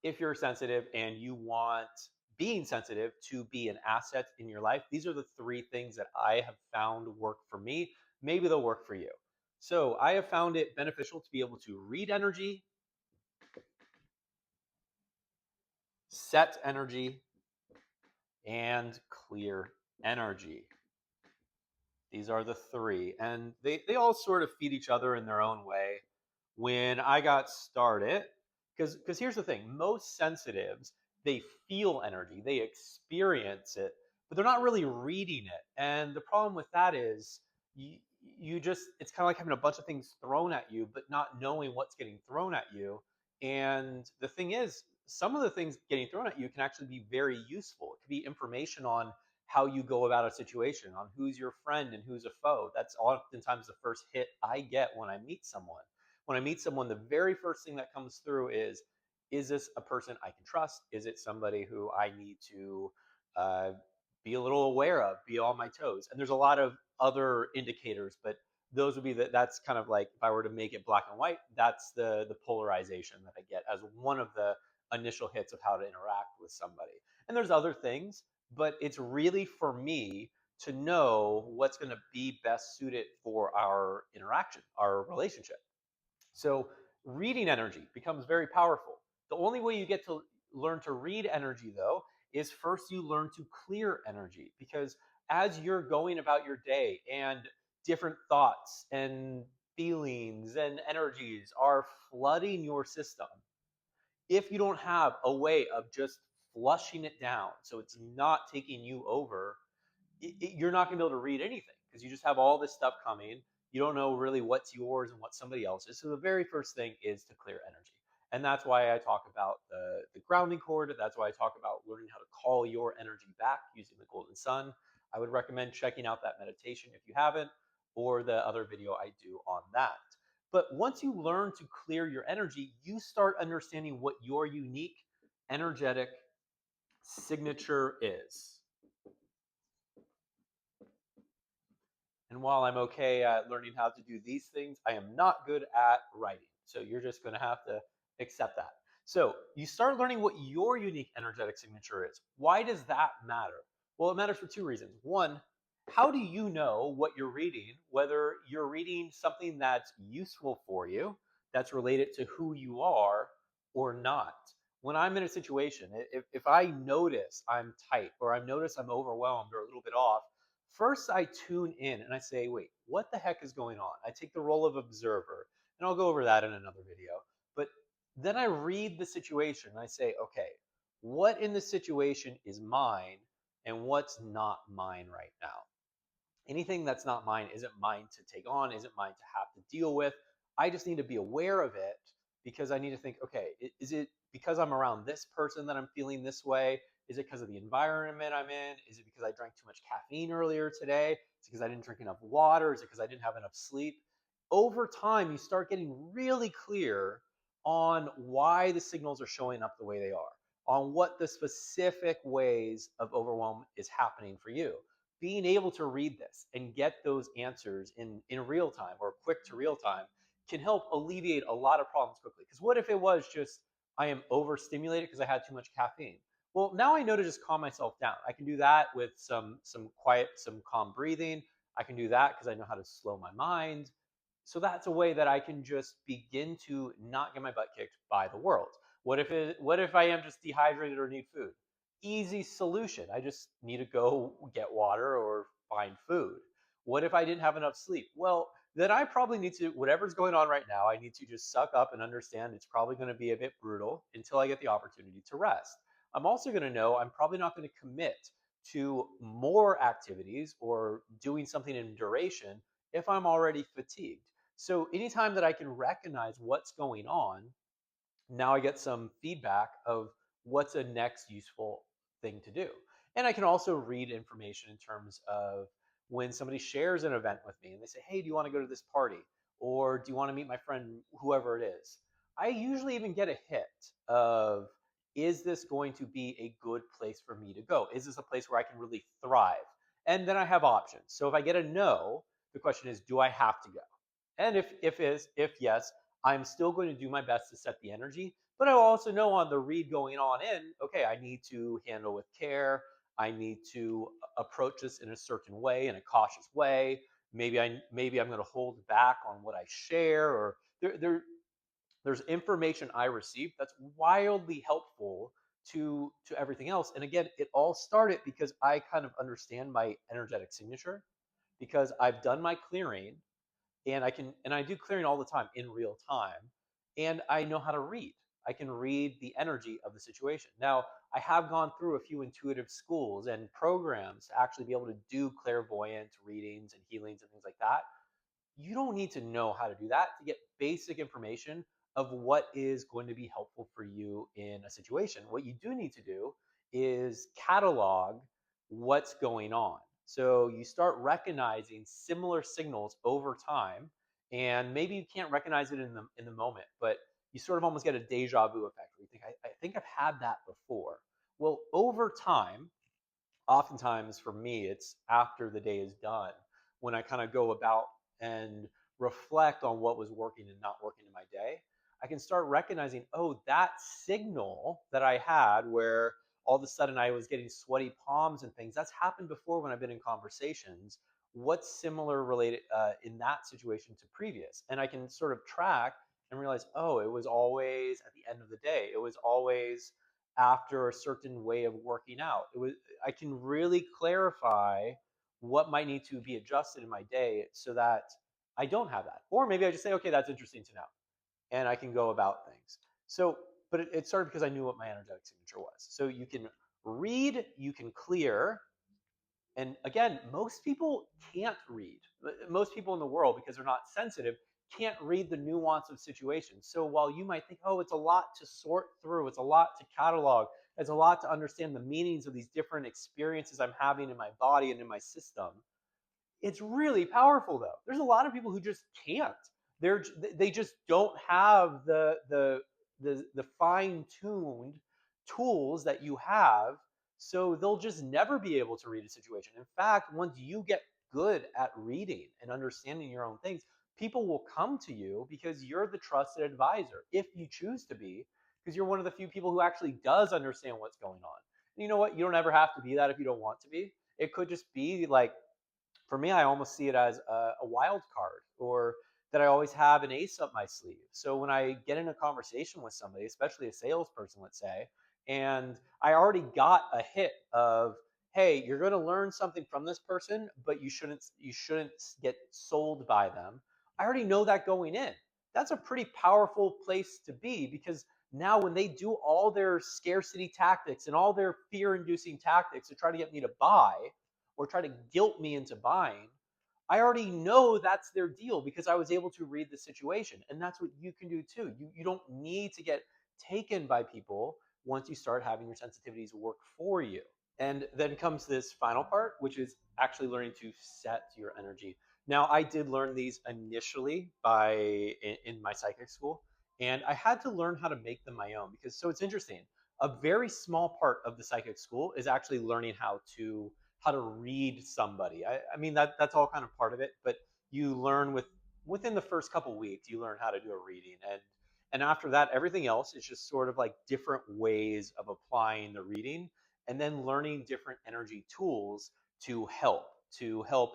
if you're sensitive and you want being sensitive to be an asset in your life, these are the three things that I have found work for me. Maybe they'll work for you. So I have found it beneficial to be able to read energy, set energy, and clear energy. These are the three, and they all sort of feed each other in their own way. When I got started, because here's the thing, most sensitives, they feel energy, they experience it, but they're not really reading it. And the problem with that is you just, it's kind of like having a bunch of things thrown at you, but not knowing what's getting thrown at you. And the thing is, some of the things getting thrown at you can actually be very useful. It could be information on how you go about a situation, on who's your friend and who's a foe. That's oftentimes the first hit I get when I meet someone. When I meet someone, the very first thing that comes through is this a person I can trust? Is it somebody who I need to uh, be a little aware of, be on my toes? And there's a lot of other indicators, but those would be that's kind of like, if I were to make it black and white, that's the polarization that I get as one of the initial hits of how to interact with somebody. And there's other things, but it's really for me to know what's going to be best suited for our interaction, our relationship. So reading energy becomes very powerful. The only way you get to learn to read energy, though, is first you learn to clear energy, because as you're going about your day and different thoughts and feelings and energies are flooding your system, if you don't have a way of just flushing it down so it's not taking you over, you're not going to be able to read anything, because you just have all this stuff coming. You don't know really what's yours and what somebody else's. So the very first thing is to clear energy. And that's why I talk about the grounding cord. That's why I talk about learning how to call your energy back using the golden sun. I would recommend checking out that meditation if you haven't, or the other video I do on that. But once you learn to clear your energy, you start understanding what your unique energetic signature is. And while I'm okay at learning how to do these things, I am not good at writing. So you're just going to have to accept that. So you start learning what your unique energetic signature is. Why does that matter? Well, it matters for two reasons. One, how do you know what you're reading, whether you're reading something that's useful for you, that's related to who you are, or not? When I'm in a situation, if I notice I'm tight, or I notice I'm overwhelmed or a little bit off, first I tune in and I say, wait, what the heck is going on? I take the role of observer, and I'll go over that in another video. But then I read the situation and I say, okay, what in the situation is mine and what's not mine right now? Anything that's not mine isn't mine to take on, isn't mine to have to deal with. I just need to be aware of it, because I need to think, okay, is it because I'm around this person that I'm feeling this way? Is it because of the environment I'm in? Is it because I drank too much caffeine earlier today? Is it because I didn't drink enough water? Is it because I didn't have enough sleep? Over time, you start getting really clear on why the signals are showing up the way they are, on what the specific ways of overwhelm is happening for you. Being able to read this and get those answers in real time, or quick to real time, can help alleviate a lot of problems quickly. Because what if it was just, I am overstimulated because I had too much caffeine? Well, now I know to just calm myself down. I can do that with some quiet, some calm breathing. I can do that because I know how to slow my mind. So that's a way that I can just begin to not get my butt kicked by the world. What if I am just dehydrated or need food? Easy solution. I just need to go get water or find food. What if I didn't have enough sleep? Well, then I probably need to, whatever's going on right now, I need to just suck up and understand it's probably going to be a bit brutal until I get the opportunity to rest. I'm also going to know I'm probably not going to commit to more activities or doing something in duration if I'm already fatigued. So anytime that I can recognize what's going on, now I get some feedback of what's a next useful thing to do. And I can also read information in terms of when somebody shares an event with me and they say, hey, do you want to go to this party? Or do you want to meet my friend, whoever it is? I usually even get a hit of, is this going to be a good place for me to go? Is this a place where I can really thrive? And then I have options. So if I get a no, the question is, do I have to go? And if yes, I'm still going to do my best to set the energy, But I also know on the read going on in, okay, I need to handle with care. I need to approach this in a certain way, in a cautious way. Maybe I'm going to hold back on what I share, or there's information I received that's wildly helpful to everything else. And again, it all started because I kind of understand my energetic signature, because I've done my clearing, and I do clearing all the time in real time, and I know how to read. I can read the energy of the situation. Now, I have gone through a few intuitive schools and programs to actually be able to do clairvoyant readings and healings and things like that. You don't need to know how to do that to get basic information of what is going to be helpful for you in a situation. What you do need to do is catalog what's going on. So you start recognizing similar signals over time, and maybe you can't recognize it in the moment, but you sort of almost get a deja vu effect where you think, I think I've had that before. Well, over time, oftentimes for me, it's after the day is done when I kind of go about and reflect on what was working and not working in my day. I can start recognizing, oh, that signal that I had where all of a sudden I was getting sweaty palms and things, that's happened before when I've been in conversations. What's similar related in that situation to previous? And I can sort of track and realize, oh, it was always at the end of the day. It was always after a certain way of working out. I can really clarify what might need to be adjusted in my day so that I don't have that. Or maybe I just say, okay, that's interesting to know, and I can go about things. So, but it started because I knew what my energetic signature was. So you can read, you can clear, and again, most people can't read. Most people in the world, because they're not sensitive, can't read the nuance of situations. So while you might think, oh, it's a lot to sort through, it's a lot to catalog, it's a lot to understand the meanings of these different experiences I'm having in my body and in my system, it's really powerful though. There's a lot of people who just can't. They just don't have the fine-tuned tools that you have, so they'll just never be able to read a situation. In fact, once you get good at reading and understanding your own things, people will come to you because you're the trusted advisor, if you choose to be, because you're one of the few people who actually does understand what's going on. And you know what? You don't ever have to be that if you don't want to be. It could just be like, for me, I almost see it as a wild card, or that I always have an ace up my sleeve. So when I get in a conversation with somebody, especially a salesperson, let's say, and I already got a hit of, hey, you're going to learn something from this person, but you shouldn't get sold by them. I already know that going in. That's a pretty powerful place to be, because now when they do all their scarcity tactics and all their fear-inducing tactics to try to get me to buy, or try to guilt me into buying, I already know that's their deal because I was able to read the situation. And that's what you can do too. You don't need to get taken by people once you start having your sensitivities work for you. And then comes this final part, which is actually learning to set your energy. Now, I did learn these initially in my psychic school, and I had to learn how to make them my own, because so it's interesting. A very small part of the psychic school is actually learning how to read somebody. I mean that's all kind of part of it, but you learn within the first couple weeks, you learn how to do a reading, and after that, everything else is just sort of like different ways of applying the reading, and then learning different energy tools to help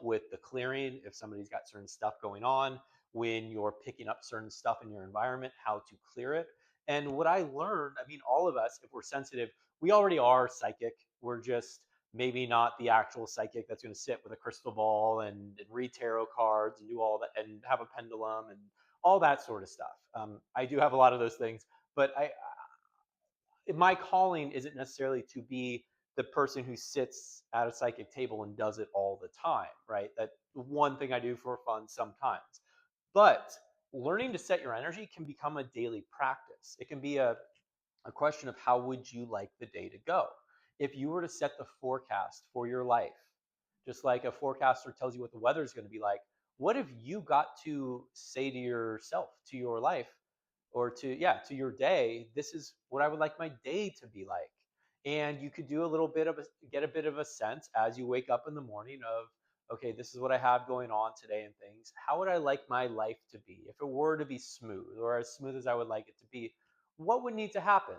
with the clearing if somebody's got certain stuff going on, when you're picking up certain stuff in your environment, how to clear it. And what I learned, I mean, all of us, if we're sensitive, we already are psychic. We're just maybe not the actual psychic that's going to sit with a crystal ball and read tarot cards and do all that and have a pendulum and all that sort of stuff. I do have a lot of those things, but my calling isn't necessarily to be the person who sits at a psychic table and does it all the time, right? That one thing I do for fun sometimes. But learning to set your energy can become a daily practice. It can be a question of how would you like the day to go. If you were to set the forecast for your life, just like a forecaster tells you what the weather is going to be like, what if you got to say to yourself, to your life, or to your day, this is what I would like my day to be like. And you could do a little bit of get a bit of a sense as you wake up in the morning of, okay, this is what I have going on today and things. How would I like my life to be if it were to be smooth, or as smooth as I would like it to be? what would need to happen?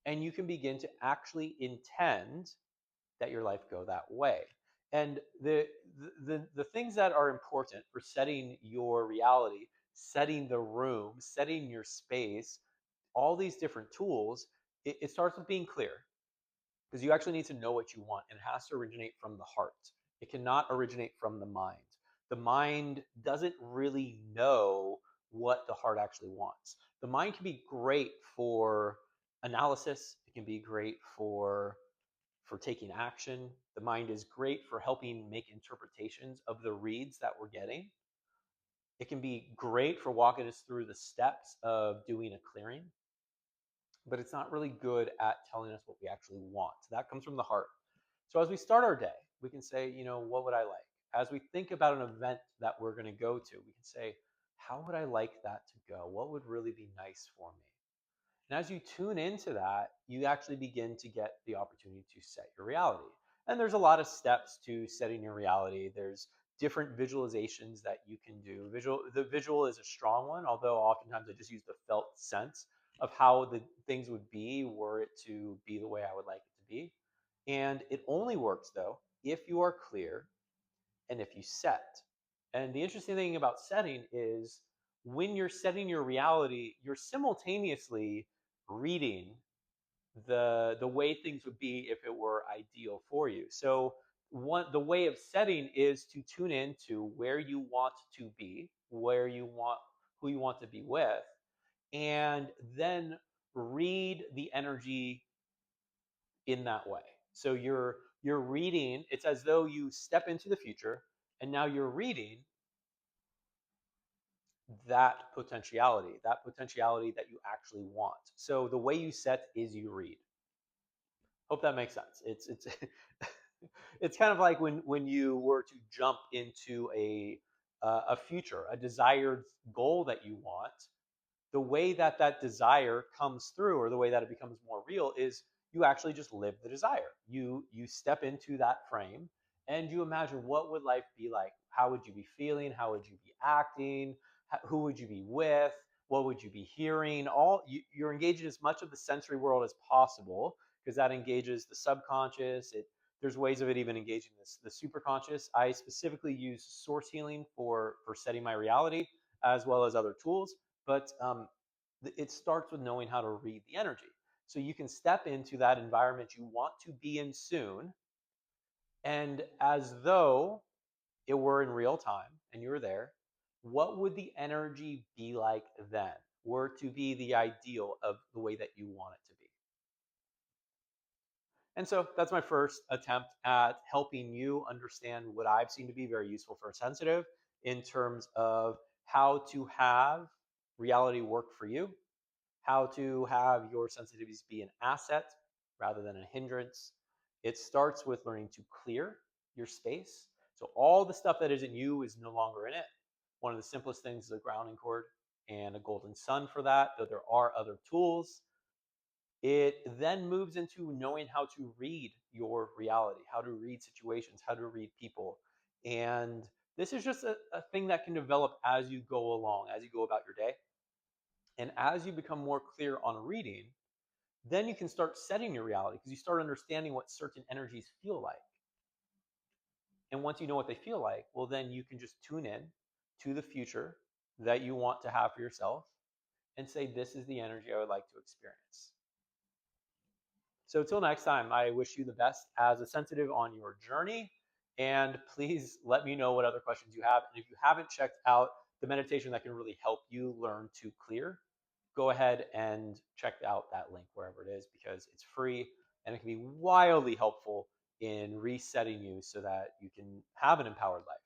And you can begin to actually intend that your life go that way. And the things that are important for setting your reality, setting the room, setting your space, all these different tools, it starts with being clear, because you actually need to know what you want, and it has to originate from the heart. It cannot originate from the mind. The mind doesn't really know what the heart actually wants. The mind can be great for analysis, it can be great for taking action. The mind is great for helping make interpretations of the reads that we're getting. It can be great for walking us through the steps of doing a clearing, but it's not really good at telling us what we actually want. That comes from the heart. So as we start our day, we can say, what would I like? As we think about an event that we're going to go to, we can say, how would I like that to go? What would really be nice for me? And as you tune into that, you actually begin to get the opportunity to set your reality. And there's a lot of steps to setting your reality. There's different visualizations that you can do. The visual is a strong one, although oftentimes I just use the felt sense of how the things would be were it to be the way I would like it to be. And it only works though if you are clear and if you set. And the interesting thing about setting is when you're setting your reality, you're simultaneously reading the way things would be if it were ideal for you. So the way of setting is to tune in to where you want to be, where you want who you want to be with, and then read the energy in that way. So you're reading, it's as though you step into the future and now you're reading that potentiality that you actually want. So the way you set is you read. Hope that makes sense. It's it's kind of like when you were to jump into a future, a desired goal that you want. The way that that desire comes through, or the way that it becomes more real, is you actually just live the desire. You step into that frame and you imagine, what would life be like? How would you be feeling? How would you be acting? Who would you be with? What would you be hearing? You're engaging as much of the sensory world as possible, because that engages the subconscious. There's ways of it even engaging the superconscious. I specifically use source healing for setting my reality, as well as other tools. But it starts with knowing how to read the energy. So you can step into that environment you want to be in soon, and as though it were in real time and you were there, what would the energy be like then? Were to be the ideal of the way that you want it to be. And so that's my first attempt at helping you understand what I've seen to be very useful for a sensitive in terms of how to have reality work for you, how to have your sensitivities be an asset rather than a hindrance. It starts with learning to clear your space. So all the stuff that isn't you is no longer in it. One of the simplest things is a grounding cord and a golden sun for that, though there are other tools. It then moves into knowing how to read your reality, how to read situations, how to read people. And this is just a thing that can develop as you go along, as you go about your day. And as you become more clear on reading, then you can start setting your reality, because you start understanding what certain energies feel like. And once you know what they feel like, well, then you can just tune in to the future that you want to have for yourself and say, this is the energy I would like to experience. So till next time, I wish you the best as a sensitive on your journey. And please let me know what other questions you have. And if you haven't checked out the meditation that can really help you learn to clear, go ahead and check out that link wherever it is, because it's free and it can be wildly helpful in resetting you so that you can have an empowered life.